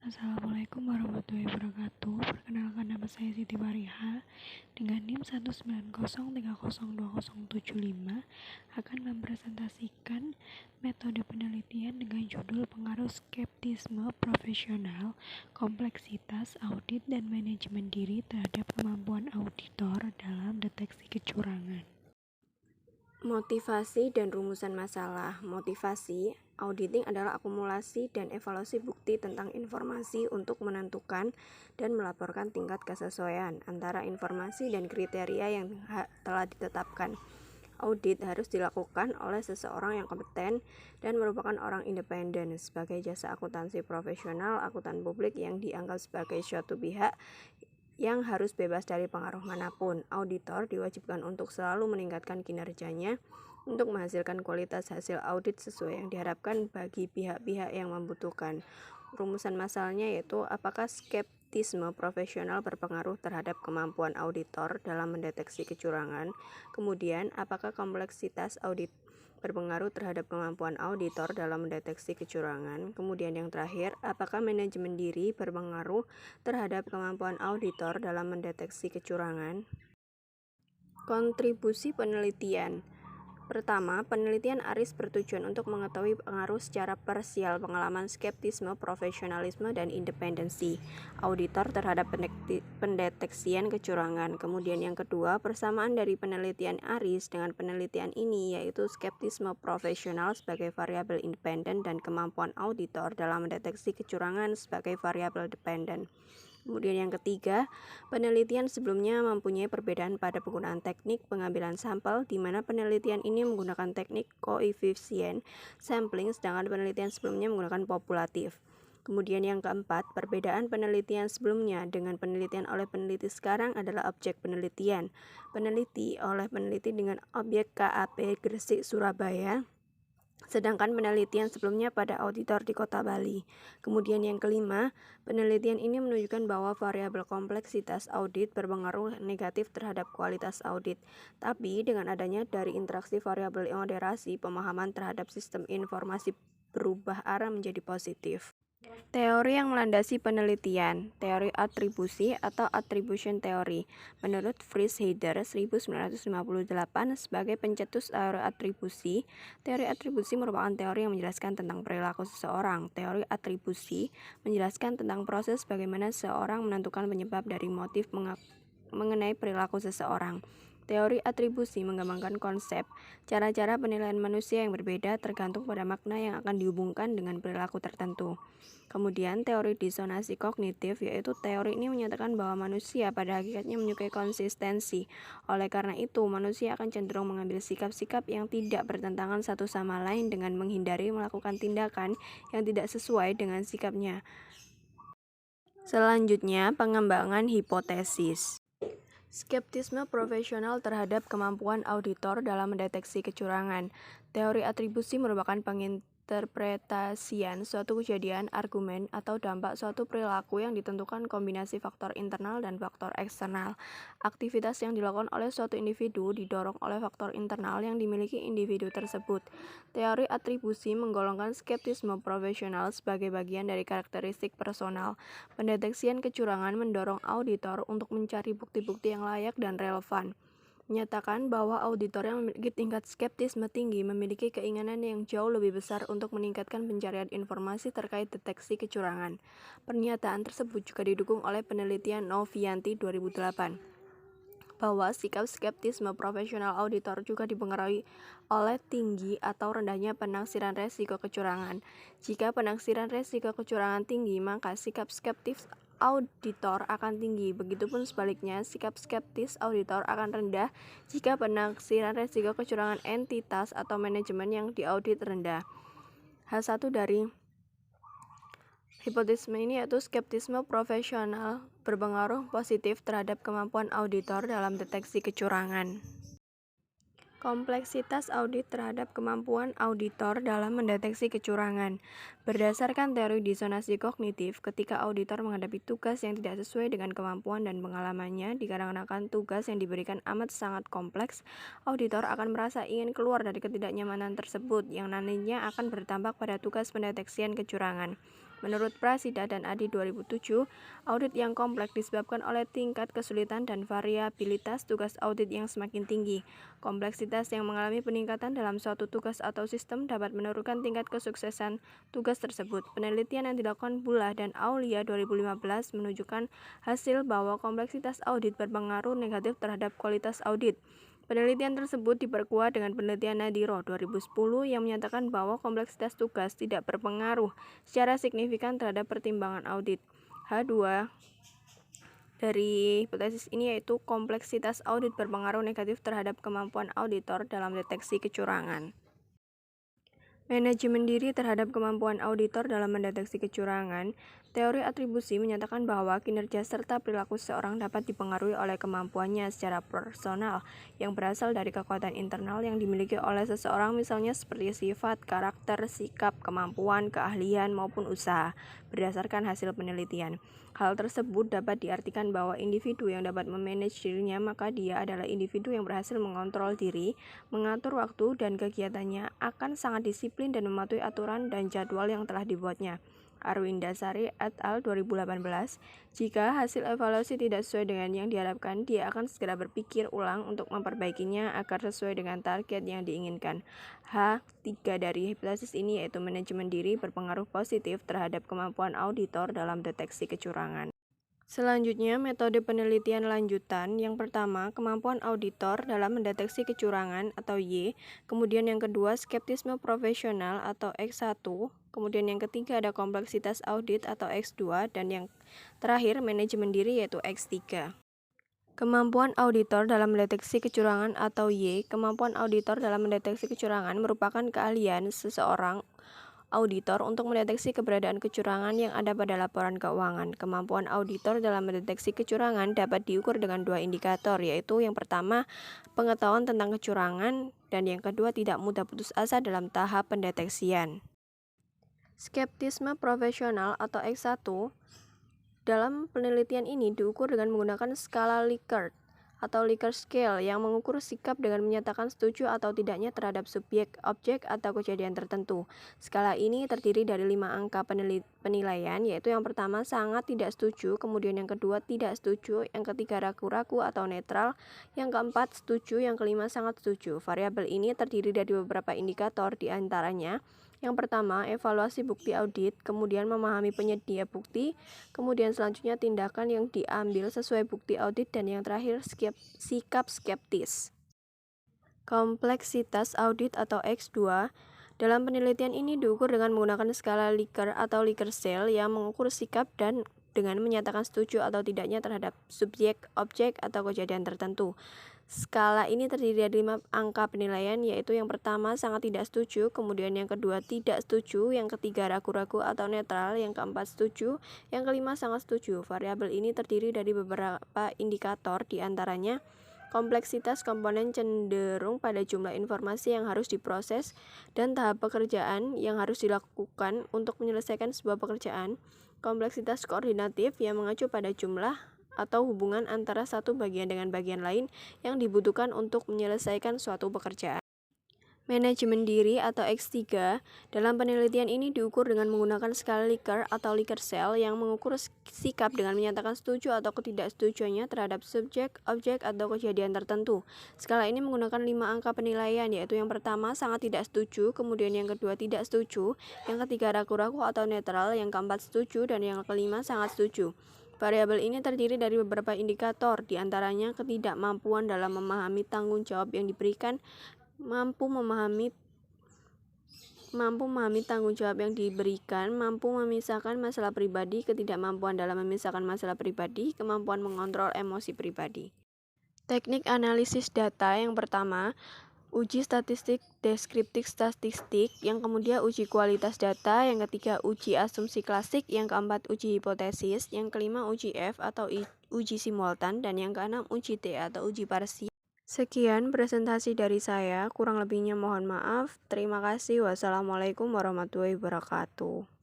Assalamualaikum warahmatullahi wabarakatuh. Perkenalkan, nama saya Siti Mariha dengan NIM 190302075 akan mempresentasikan metode penelitian dengan judul pengaruh skeptisme profesional, kompleksitas audit dan manajemen diri terhadap kemampuan auditor dalam deteksi kecurangan. Motivasi dan rumusan masalah. Motivasi, auditing adalah akumulasi dan evaluasi bukti tentang informasi untuk menentukan dan melaporkan tingkat kesesuaian antara informasi dan kriteria yang telah ditetapkan. Audit harus dilakukan oleh seseorang yang kompeten dan merupakan orang independen sebagai jasa akuntansi profesional, akuntan publik yang dianggap sebagai suatu pihak yang harus bebas dari pengaruh manapun. Auditor diwajibkan untuk selalu meningkatkan kinerjanya untuk menghasilkan kualitas hasil audit sesuai yang diharapkan bagi pihak-pihak yang membutuhkan. Rumusan masalahnya yaitu apakah skeptisme profesional berpengaruh terhadap kemampuan auditor dalam mendeteksi kecurangan. Kemudian, apakah kompleksitas audit berpengaruh terhadap kemampuan auditor dalam mendeteksi kecurangan. Kemudian yang terakhir, apakah manajemen diri berpengaruh terhadap kemampuan auditor dalam mendeteksi kecurangan? Kontribusi penelitian. Pertama, penelitian ARIS bertujuan untuk mengetahui pengaruh secara parsial pengalaman skeptisme, profesionalisme, dan independensi auditor terhadap pendeteksian kecurangan. Kemudian yang kedua, persamaan dari penelitian ARIS dengan penelitian ini yaitu skeptisme profesional sebagai variabel independen dan kemampuan auditor dalam mendeteksi kecurangan sebagai variabel dependen. Kemudian yang ketiga, penelitian sebelumnya mempunyai perbedaan pada penggunaan teknik pengambilan sampel, di mana penelitian ini menggunakan teknik koefisien sampling, sedangkan penelitian sebelumnya menggunakan populatif. Kemudian yang keempat, perbedaan penelitian sebelumnya dengan penelitian oleh peneliti sekarang adalah objek penelitian. Peneliti oleh peneliti dengan objek KAP Gresik Surabaya, sedangkan penelitian sebelumnya pada auditor di Kota Bali. Kemudian yang kelima, penelitian ini menunjukkan bahwa variabel kompleksitas audit berpengaruh negatif terhadap kualitas audit. Tapi dengan adanya dari interaksi variabel moderasi, pemahaman terhadap sistem informasi berubah arah menjadi positif. Teori yang melandasi penelitian, teori atribusi atau attribution theory. Menurut Fritz Heider 1958 sebagai pencetus teori atribusi merupakan teori yang menjelaskan tentang perilaku seseorang. Teori atribusi menjelaskan tentang proses bagaimana seseorang menentukan penyebab dari motif mengenai perilaku seseorang. Teori atribusi mengembangkan konsep cara-cara penilaian manusia yang berbeda tergantung pada makna yang akan dihubungkan dengan perilaku tertentu. Kemudian teori disonansi kognitif, yaitu teori ini menyatakan bahwa manusia pada hakikatnya menyukai konsistensi. Oleh karena itu, manusia akan cenderung mengambil sikap-sikap yang tidak bertentangan satu sama lain dengan menghindari melakukan tindakan yang tidak sesuai dengan sikapnya. Selanjutnya, pengembangan hipotesis. Skeptisme profesional terhadap kemampuan auditor dalam mendeteksi kecurangan. Teori atribusi merupakan penginterpretasian suatu kejadian, argumen, atau dampak suatu perilaku yang ditentukan kombinasi faktor internal dan faktor eksternal. Aktivitas yang dilakukan oleh suatu individu didorong oleh faktor internal yang dimiliki individu tersebut. Teori atribusi menggolongkan skeptisme profesional sebagai bagian dari karakteristik personal. Pendeteksian kecurangan mendorong auditor untuk mencari bukti-bukti yang layak dan relevan. Menyatakan bahwa auditor yang memiliki tingkat skeptisme tinggi memiliki keinginan yang jauh lebih besar untuk meningkatkan pencarian informasi terkait deteksi kecurangan. Pernyataan tersebut juga didukung oleh penelitian Novianti 2008. Bahwa sikap skeptisme profesional auditor juga dipengaruhi oleh tinggi atau rendahnya penaksiran resiko kecurangan. Jika penaksiran resiko kecurangan tinggi, maka sikap skeptis auditor akan tinggi. Begitupun sebaliknya, sikap skeptis auditor akan rendah jika penaksiran resiko kecurangan entitas atau manajemen yang diaudit rendah. H1 dari hipotesis ini yaitu skeptisme profesional berpengaruh positif terhadap kemampuan auditor dalam deteksi kecurangan. Kompleksitas audit terhadap kemampuan auditor dalam mendeteksi kecurangan. Berdasarkan teori disonansi kognitif, ketika auditor menghadapi tugas yang tidak sesuai dengan kemampuan dan pengalamannya, dikarenakan tugas yang diberikan amat sangat kompleks, auditor akan merasa ingin keluar dari ketidaknyamanan tersebut, yang nantinya akan berdampak pada tugas pendeteksian kecurangan. Menurut Prasida dan Adi 2007, audit yang kompleks disebabkan oleh tingkat kesulitan dan variabilitas tugas audit yang semakin tinggi. Kompleksitas yang mengalami peningkatan dalam suatu tugas atau sistem dapat menurunkan tingkat kesuksesan tugas tersebut. Penelitian yang dilakukan Bulah dan Aulia 2015 menunjukkan hasil bahwa kompleksitas audit berpengaruh negatif terhadap kualitas audit. Penelitian tersebut diperkuat dengan penelitian Nadiro 2010 yang menyatakan bahwa kompleksitas tugas tidak berpengaruh secara signifikan terhadap pertimbangan audit. H2 dari hipotesis ini yaitu kompleksitas audit berpengaruh negatif terhadap kemampuan auditor dalam deteksi kecurangan. Manajemen diri terhadap kemampuan auditor dalam mendeteksi kecurangan. Teori atribusi menyatakan bahwa kinerja serta perilaku seseorang dapat dipengaruhi oleh kemampuannya secara personal yang berasal dari kekuatan internal yang dimiliki oleh seseorang, misalnya seperti sifat, karakter, sikap, kemampuan, keahlian, maupun usaha, berdasarkan hasil penelitian. Hal tersebut dapat diartikan bahwa individu yang dapat memanage dirinya, maka dia adalah individu yang berhasil mengontrol diri, mengatur waktu dan kegiatannya, akan sangat disiplin dan mematuhi aturan dan jadwal yang telah dibuatnya. Arwindasari et al. 2018. Jika hasil evaluasi tidak sesuai dengan yang diharapkan, dia akan segera berpikir ulang untuk memperbaikinya agar sesuai dengan target yang diinginkan. H3 dari hipotesis ini yaitu manajemen diri berpengaruh positif terhadap kemampuan auditor dalam deteksi kecurangan. Selanjutnya, metode penelitian lanjutan. Yang pertama, kemampuan auditor dalam mendeteksi kecurangan atau Y. Kemudian yang kedua, skeptisme profesional atau X1. Kemudian yang ketiga ada kompleksitas audit atau X2. Dan yang terakhir, manajemen diri yaitu X3. Kemampuan auditor dalam mendeteksi kecurangan atau Y. Kemampuan auditor dalam mendeteksi kecurangan merupakan keahlian seseorang auditor untuk mendeteksi keberadaan kecurangan yang ada pada laporan keuangan. Kemampuan auditor dalam mendeteksi kecurangan dapat diukur dengan dua indikator, yaitu yang pertama, pengetahuan tentang kecurangan, dan yang kedua, tidak mudah putus asa dalam tahap pendeteksian. Skeptisme profesional atau X1 dalam penelitian ini diukur dengan menggunakan skala Likert atau Likert Scale yang mengukur sikap dengan menyatakan setuju atau tidaknya terhadap subjek, objek, atau kejadian tertentu. Skala ini terdiri dari 5 angka penilaian, yaitu yang pertama sangat tidak setuju, kemudian yang kedua tidak setuju, yang ketiga ragu-ragu atau netral, yang keempat setuju, yang kelima sangat setuju. Variabel ini terdiri dari beberapa indikator, di antaranya yang pertama, evaluasi bukti audit, kemudian memahami penyedia bukti, kemudian selanjutnya tindakan yang diambil sesuai bukti audit, dan yang terakhir sikap skeptis. Kompleksitas audit atau X2 dalam penelitian ini diukur dengan menggunakan skala Likert atau Likert Scale yang mengukur sikap dan dengan menyatakan setuju atau tidaknya terhadap subjek, objek, atau kejadian tertentu. Skala ini terdiri dari 5 angka penilaian, yaitu yang pertama sangat tidak setuju, kemudian yang kedua tidak setuju, yang ketiga ragu-ragu atau netral, yang keempat setuju, yang kelima sangat setuju. Variabel ini terdiri dari beberapa indikator, di antaranya kompleksitas komponen cenderung pada jumlah informasi yang harus diproses dan tahap pekerjaan yang harus dilakukan untuk menyelesaikan sebuah pekerjaan. Kompleksitas koordinatif yang mengacu pada jumlah atau hubungan antara satu bagian dengan bagian lain yang dibutuhkan untuk menyelesaikan suatu pekerjaan. Manajemen diri atau X3 dalam penelitian ini diukur dengan menggunakan skala Likert atau Likert Scale yang mengukur sikap dengan menyatakan setuju atau ketidaksetujuannya terhadap subjek, objek, atau kejadian tertentu. Skala ini menggunakan 5 angka penilaian, yaitu yang pertama sangat tidak setuju, kemudian yang kedua tidak setuju, yang ketiga ragu-ragu atau netral, yang keempat setuju, dan yang kelima sangat setuju. Variabel ini terdiri dari beberapa indikator, di antaranya ketidakmampuan dalam memahami tanggung jawab yang diberikan, mampu memahami tanggung jawab yang diberikan, mampu memisahkan masalah pribadi, ketidakmampuan dalam memisahkan masalah pribadi, kemampuan mengontrol emosi pribadi. Teknik analisis data yang pertama, uji statistik deskriptif statistik, yang kemudian uji kualitas data, yang ketiga uji asumsi klasik, yang keempat uji hipotesis, yang kelima uji F atau uji simultan, dan yang keenam uji T atau uji parsial. Sekian presentasi dari saya, kurang lebihnya mohon maaf. Terima kasih. Wassalamualaikum warahmatullahi wabarakatuh.